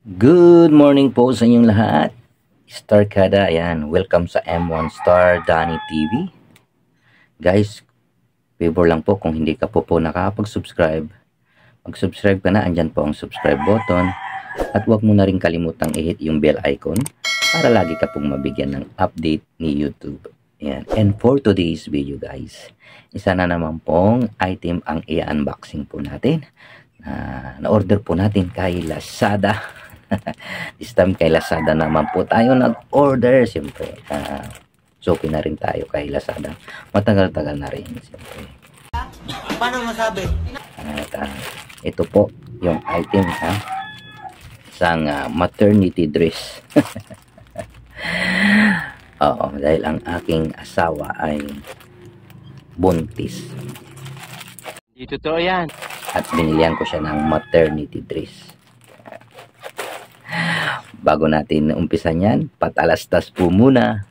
Good morning po sa inyong lahat. Star Kada, ayan. Welcome sa M1 Star Danny TV. Guys, favor lang po kung hindi ka po nakakapag-subscribe. Mag-subscribe ka na, andyan po ang subscribe button. At huwag mo na rin kalimutang i-hit yung bell icon para lagi ka pong mabigyan ng update ni YouTube. Ayan. And for today's video guys, isa na naman pong item ang i-unboxing po natin. Na-order po natin kay Lazada. This time kay Lazada naman po tayo nag-order. Siyempre, Shopee na rin tayo kay Lazada. Matagal-tagal na rin. Siyempre. Paano masabi? At, ito po yung item. Isang maternity dress. Oo, dahil ang aking asawa ay buntis. Di totoo yan. At binilihan ko siya ng maternity dress. Bago natin umpisan yan, patalastas po muna.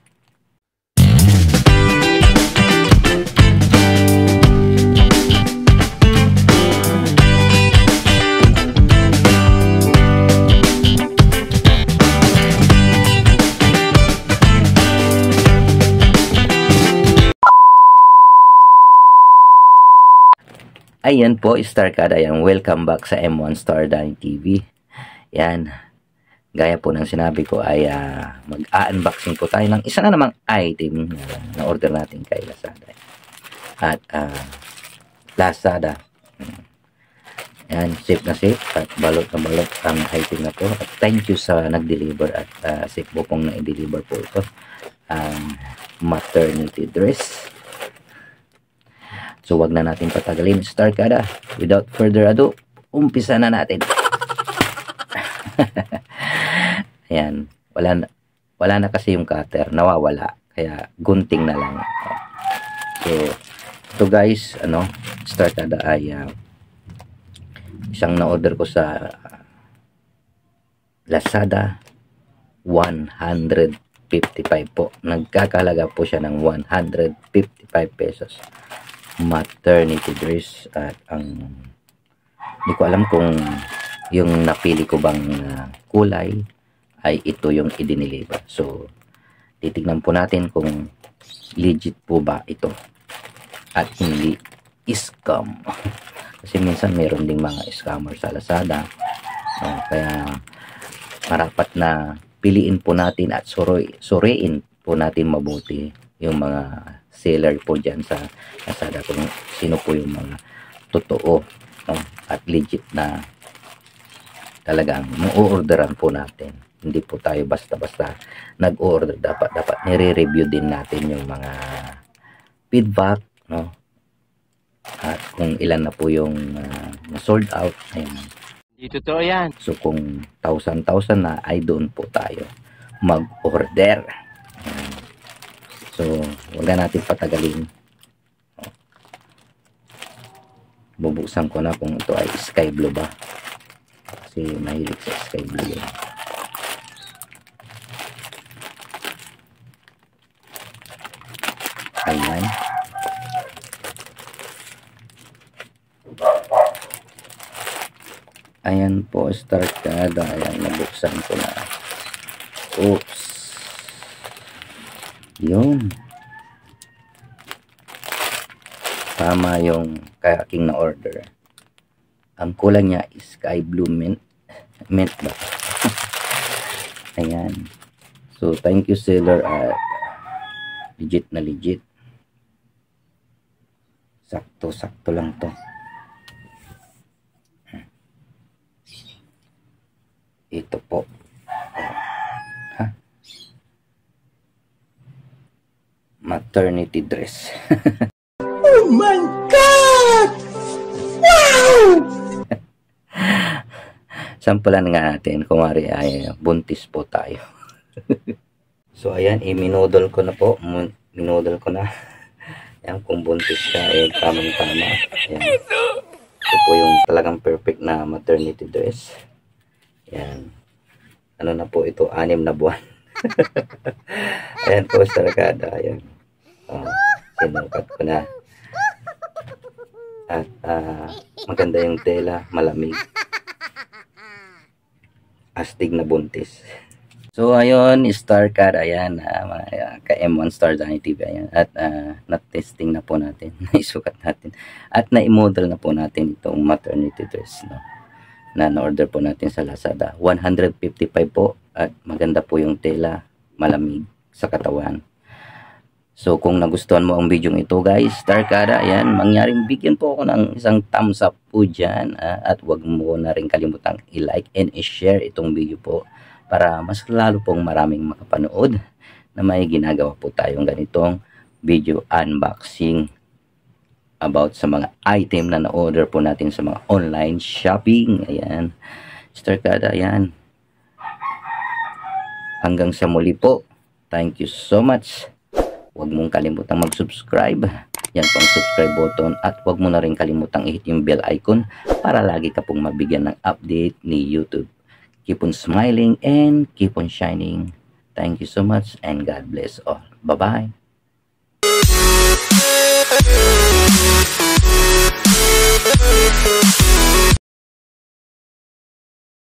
Ayan po, Star Kada, yan. Welcome back sa M1 Star Danny TV. Yan. Gaya po ng sinabi ko ay mag-unboxing po tayo ng isa na namang item na order natin kay Lazada. At Lazada. Yan, safe na safe at balot na balot ang item na po. At thank you sa nag-deliver at safe po pong na-deliver po ito. Maternity dress. So, wag na natin patagalin, Star Kada. Without further ado, umpisa na natin. Ayan. Wala na kasi yung cutter. Nawawala. Kaya, gunting na lang. So, ito guys, Star Kada ay isang na-order ko sa Lazada. 155 po. Nagkakalaga po siya ng 155 pesos. Maternity dress at hindi ko alam kung yung napili ko bang kulay ay ito yung i-deliver. So titignan po natin kung legit po ba ito at hindi scam. Kasi minsan meron ding mga scammer sa Lazada. Kaya marapat na piliin po natin at suriin po natin mabuti yung mga seller po dyan sa Lazada kung sino po yung mga totoo at legit na talagang mu-orderan po natin. Hindi po tayo basta-basta nag-order. Dapat nire-review din natin yung mga feedback, at kung ilan na po yung sold out. Ayan. Di totoo yan. So kung 1,000 na ay doon po tayo mag-order. So, huwag na natin patagalin. Bubuksan ko na kung ito ay sky blue ba. Kasi mahilig sa sky blue yun. Ayan. Ayan po, Star Kada. Ayan, nabuksan ko na. Oops. Yun. Tama yung aking na-order. Ang kulay niya is sky blue mint. Mint ba? Ayan. So, thank you seller at legit na legit. Sakto lang to. Ito po. Maternity dress. Oh my God! Wow! Sampulan nga natin. Kumari ay buntis po tayo. So, ayan. Minodol ko na po. Minodol ko na. Ayan, kung buntis ka, tamang-tama. Ayan. Ito po yung talagang perfect na maternity dress. Ayan. Ano na po ito? 6 na buwan. Ayan po, Star Kada. Ayan. Sinukat ko na. At maganda yung tela, malamig. astig na buntis. So ayun, star card, ayan, ka M1 Star Danny TV, ayan, at na-testing na po natin, naisukat natin, at na-model na po natin itong maternity dress, no, na na-order po natin sa Lazada. 155 po, at maganda po yung tela, malamig sa katawan. So kung nagustuhan mo ang video ito guys, star card, ayan, mangyaring bigyan po ako ng isang thumbs up po dyan, at wag mo na rin kalimutang i-like and i-share itong video po, para mas lalo pong maraming makapanood na may ginagawa po tayong ganitong video unboxing about sa mga item na na-order po natin sa mga online shopping. Ayan, star card, ayan. Hanggang sa muli po. Thank you so much. Huwag mong kalimutang mag-subscribe. Yan po ang subscribe button, at huwag mo na rin kalimutang i-hit yung bell icon para lagi ka pong mabigyan ng update ni YouTube. Keep on smiling and keep on shining. Thank you so much and God bless all. Bye-bye.